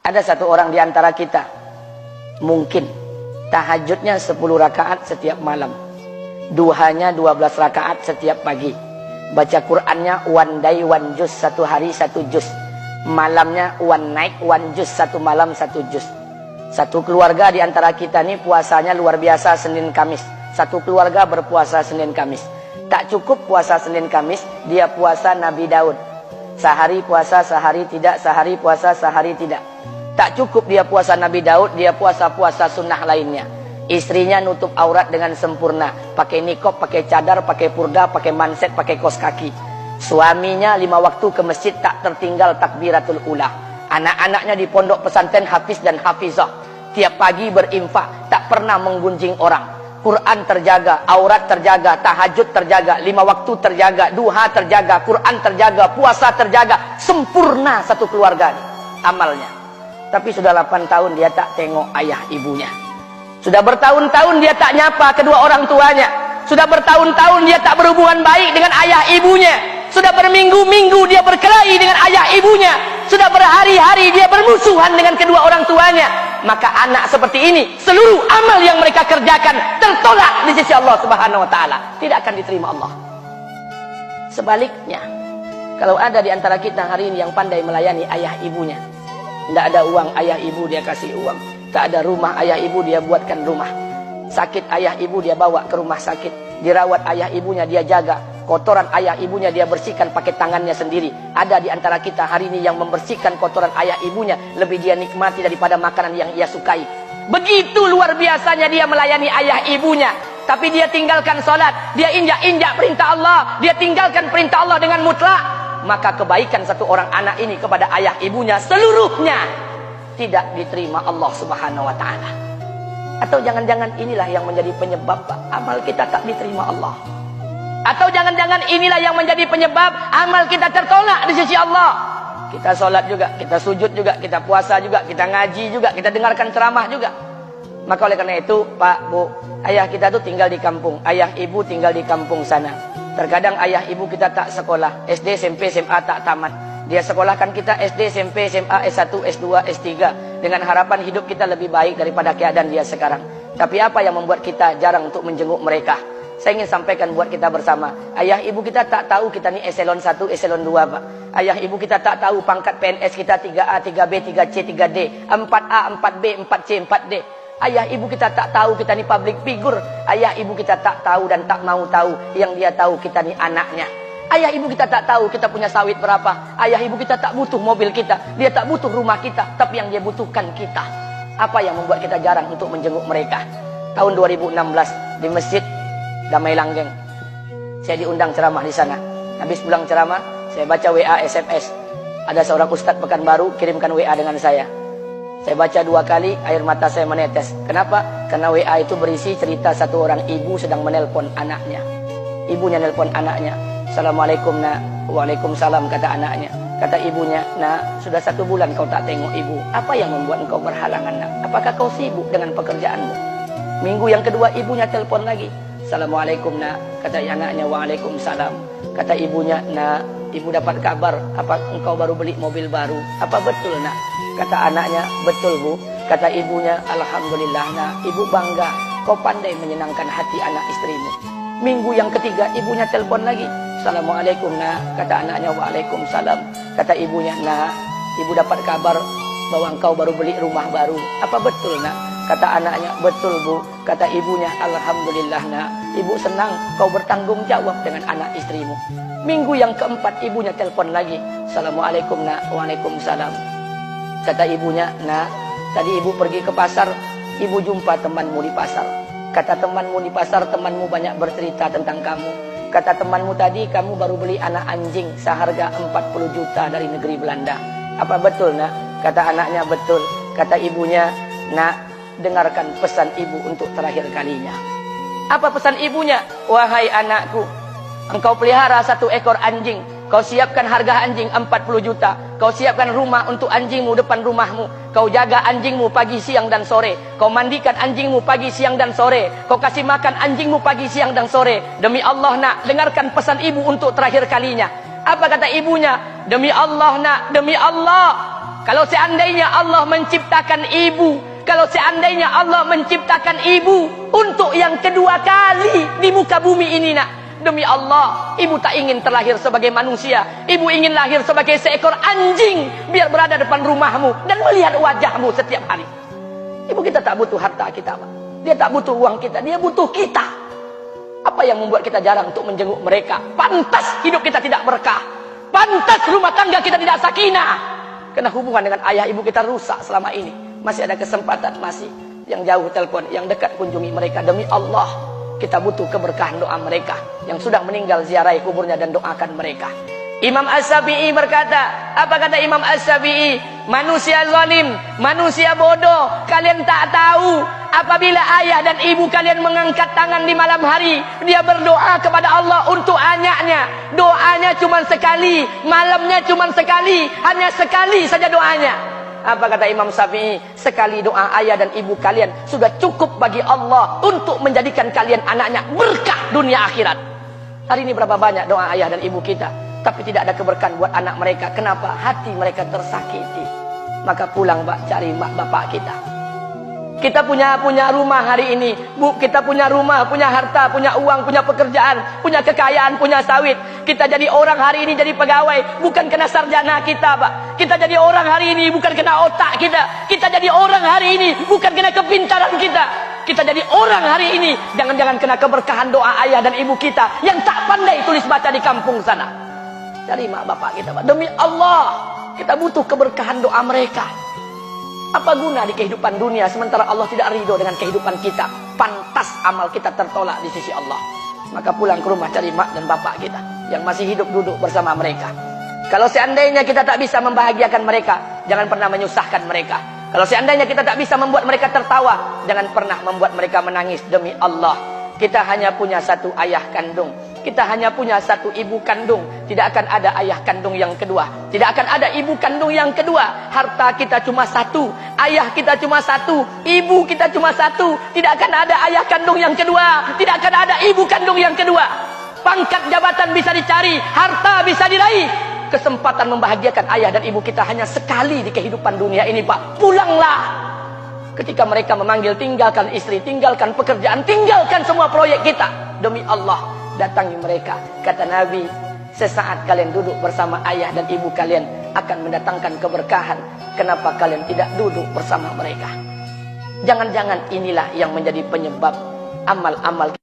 Ada satu orang di antara kita, mungkin tahajudnya 10 rakaat setiap malam, duhanya 12 rakaat setiap pagi, baca Qur'annya one day one juz, satu hari satu juz, malamnya one night one juz, satu malam satu juz. Satu keluarga di antara kita nih puasanya luar biasa Senin Kamis. Satu keluarga berpuasa Senin Kamis. Tak cukup puasa Senin Kamis, dia puasa Nabi Daud. Sehari puasa, sehari tidak, sehari puasa, sehari tidak. Tak cukup dia puasa Nabi Daud, dia puasa-puasa sunnah lainnya. Istrinya nutup aurat dengan sempurna, pakai nikob, pakai cadar, pakai purda, pakai manset, pakai kos kaki. Suaminya 5 waktu ke masjid tak tertinggal takbiratul ula. Anak-anaknya di pondok pesantren hafiz dan hafizah. Tiap pagi berinfak, tak pernah menggunjing orang. Quran terjaga, aurat terjaga, tahajud terjaga, 5 waktu terjaga, duha terjaga, Quran terjaga, puasa terjaga. Sempurna satu keluarga nih, amalnya. Tapi sudah 8 tahun dia tak tengok ayah ibunya. Sudah bertahun-tahun dia tak nyapa kedua orang tuanya. Sudah bertahun-tahun dia tak berhubungan baik dengan ayah ibunya. Sudah berminggu-minggu dia berkelahi dengan ayah ibunya. Sudah berhari-hari dia bermusuhan dengan kedua orang tuanya. Maka anak seperti ini, seluruh amal yang mereka kerjakan tertolak di sisi Allah Subhanahu wa taala, tidak akan diterima Allah. Sebaliknya, kalau ada di antara kita hari ini yang pandai melayani ayah ibunya, tidak ada uang ayah ibu dia kasih uang, tak ada rumah ayah ibu dia buatkan rumah, sakit ayah ibu dia bawa ke rumah sakit, dirawat ayah ibunya dia jaga, kotoran ayah ibunya dia bersihkan pakai tangannya sendiri. Ada di antara kita hari ini yang membersihkan kotoran ayah ibunya lebih dia nikmati daripada makanan yang ia sukai. Begitu luar biasanya dia melayani ayah ibunya, tapi dia tinggalkan sholat, dia injak-injak perintah Allah, dia tinggalkan perintah Allah dengan mutlak. Maka kebaikan satu orang anak ini kepada ayah ibunya seluruhnya tidak diterima Allah Subhanahu wa taala. Atau jangan-jangan inilah yang menjadi penyebab amal kita tak diterima Allah. Atau jangan-jangan inilah yang menjadi penyebab amal kita tertolak di sisi Allah. Kita sholat juga, kita sujud juga, kita puasa juga, kita ngaji juga, kita dengarkan ceramah juga. Maka oleh karena itu, Pak, Bu, ayah kita tuh tinggal di kampung, ayah ibu tinggal di kampung sana. Terkadang ayah ibu kita tak sekolah, SD, SMP, SMA tak tamat. Dia sekolahkan kita SD, SMP, SMA, S1, S2, S3 dengan harapan hidup kita lebih baik daripada keadaan dia sekarang. Tapi apa yang membuat kita jarang untuk menjenguk mereka? Saya ingin sampaikan buat kita bersama. Ayah ibu kita tak tahu kita ni eselon 1, eselon 2, Pak. Ayah ibu kita tak tahu pangkat PNS kita 3A, 3B, 3C, 3D, 4A, 4B, 4C, 4D. Ayah ibu kita tak tahu kita ni public figure. Ayah ibu kita tak tahu dan tak mau tahu. Yang dia tahu kita ni anaknya. Ayah ibu kita tak tahu kita punya sawit berapa. Ayah ibu kita tak butuh mobil kita. Dia tak butuh rumah kita. Tapi yang dia butuhkan kita. Apa yang membuat kita jarang untuk menjenguk mereka? Tahun 2016 di Masjid Damai Langgeng, saya diundang ceramah di sana. Habis pulang ceramah, saya baca WA SMS. Ada seorang ustadz Pekanbaru kirimkan WA dengan saya. Saya baca 2 kali, air mata saya menetes. Kenapa? Karena WA itu berisi cerita satu orang ibu sedang menelpon anaknya. Ibunya nelpon anaknya. Assalamualaikum nak. Waalaikumsalam, kata anaknya. Kata ibunya, nak, sudah 1 bulan kau tak tengok ibu. Apa yang membuat engkau berhalangan, nak? Apakah kau sibuk dengan pekerjaanmu? Minggu yang kedua ibunya telpon lagi. Assalamualaikum nak. Kata anaknya, waalaikumsalam. Kata ibunya, nak, ibu dapat kabar apa engkau baru beli mobil baru. Apa betul nak? Kata anaknya, betul bu. Kata ibunya, alhamdulillah nak, ibu bangga. Kau pandai menyenangkan hati anak istrimu. Minggu yang ketiga ibunya telpon lagi. Assalamualaikum nak. Kata anaknya, waalaikumsalam. Kata ibunya, nak, ibu dapat kabar bahwa engkau baru beli rumah baru. Apa betul nak? Kata anaknya, betul bu. Kata ibunya, alhamdulillah nak, ibu senang kau bertanggung jawab dengan anak istrimu. Minggu yang keempat ibunya telpon lagi. Assalamualaikum nak. Waalaikumsalam. Kata ibunya, nak, tadi ibu pergi ke pasar, ibu jumpa temanmu di pasar. Kata temanmu di pasar, temanmu banyak bercerita tentang kamu. Kata temanmu tadi, kamu baru beli anak anjing seharga 40 juta dari negeri Belanda. Apa betul nak? Kata anaknya, betul. Kata ibunya, nak, dengarkan pesan ibu untuk terakhir kalinya. Apa pesan ibunya? Wahai anakku, engkau pelihara 1 ekor anjing. Kau siapkan harga anjing 40 juta. Kau siapkan rumah untuk anjingmu depan rumahmu. Kau jaga anjingmu pagi, siang, dan sore. Kau mandikan anjingmu pagi, siang, dan sore. Kau kasih makan anjingmu pagi, siang, dan sore. Demi Allah nak, dengarkan pesan ibu untuk terakhir kalinya. Apa kata ibunya? Demi Allah nak, demi Allah. Kalau seandainya Allah menciptakan ibu, kalau seandainya Allah menciptakan ibu untuk yang kedua kali di muka bumi ini nak, demi Allah, ibu tak ingin terlahir sebagai manusia. Ibu ingin lahir sebagai seekor anjing, biar berada depan rumahmu dan melihat wajahmu setiap hari. Ibu kita tak butuh harta kita, Pak. Dia tak butuh uang kita, dia butuh kita. Apa yang membuat kita jarang untuk menjenguk mereka? Pantas hidup kita tidak berkah. Pantas rumah tangga kita tidak sakinah. Karena hubungan dengan ayah ibu kita rusak selama ini. Masih ada kesempatan, masih yang jauh telepon, yang dekat kunjungi mereka. Demi Allah, kita butuh keberkahan doa mereka. Yang sudah meninggal, ziarahi kuburnya dan doakan mereka. Imam As-Syafi'i berkata, apa kata Imam As-Syafi'i? Manusia zalim, manusia bodoh, kalian tak tahu apabila ayah dan ibu kalian mengangkat tangan di malam hari, dia berdoa kepada Allah untuk anaknya. Doanya cuma sekali, malamnya cuma sekali, hanya sekali saja doanya. Apa kata Imam Syafi'i? Sekali doa ayah dan ibu kalian sudah cukup bagi Allah untuk menjadikan kalian anaknya berkah dunia akhirat. Hari ini berapa banyak doa ayah dan ibu kita, tapi tidak ada keberkahan buat anak mereka. Kenapa? Hati mereka tersakiti. Maka pulang, Pak, cari mak bapak kita. Kita punya rumah hari ini, Bu, kita punya rumah, punya harta, punya uang, punya pekerjaan, punya kekayaan, punya sawit. Kita jadi orang hari ini jadi pegawai, bukan kena sarjana kita, Pak. Kita jadi orang hari ini bukan kena otak kita. Kita jadi orang hari ini bukan kena kepintaran kita. Kita jadi orang hari ini jangan-jangan kena keberkahan doa ayah dan ibu kita yang tak pandai tulis baca di kampung sana. Cari mak bapak kita, Pak. Demi Allah, kita butuh keberkahan doa mereka. Apa guna di kehidupan dunia sementara Allah tidak ridho dengan kehidupan kita? Pantas amal kita tertolak di sisi Allah. Maka pulang ke rumah cari mak dan bapak kita yang masih hidup, duduk bersama mereka. Kalau seandainya kita tak bisa membahagiakan mereka, jangan pernah menyusahkan mereka. Kalau seandainya kita tak bisa membuat mereka tertawa, jangan pernah membuat mereka menangis. Demi Allah, kita hanya punya satu ayah kandung, kita hanya punya satu ibu kandung. Tidak akan ada ayah kandung yang kedua, tidak akan ada ibu kandung yang kedua. Harta kita cuma satu, ayah kita cuma satu, ibu kita cuma satu. Tidak akan ada ayah kandung yang kedua, tidak akan ada ibu kandung yang kedua. Pangkat jabatan bisa dicari, harta bisa diraih. Kesempatan membahagiakan ayah dan ibu kita hanya sekali di kehidupan dunia ini, Pak. Pulanglah. Ketika mereka memanggil, tinggalkan istri, tinggalkan pekerjaan, tinggalkan semua proyek kita. Demi Allah, datangi mereka. Kata Nabi, sesaat kalian duduk bersama ayah dan ibu kalian akan mendatangkan keberkahan. Kenapa kalian tidak duduk bersama mereka? Jangan-jangan inilah yang menjadi penyebab amal-amal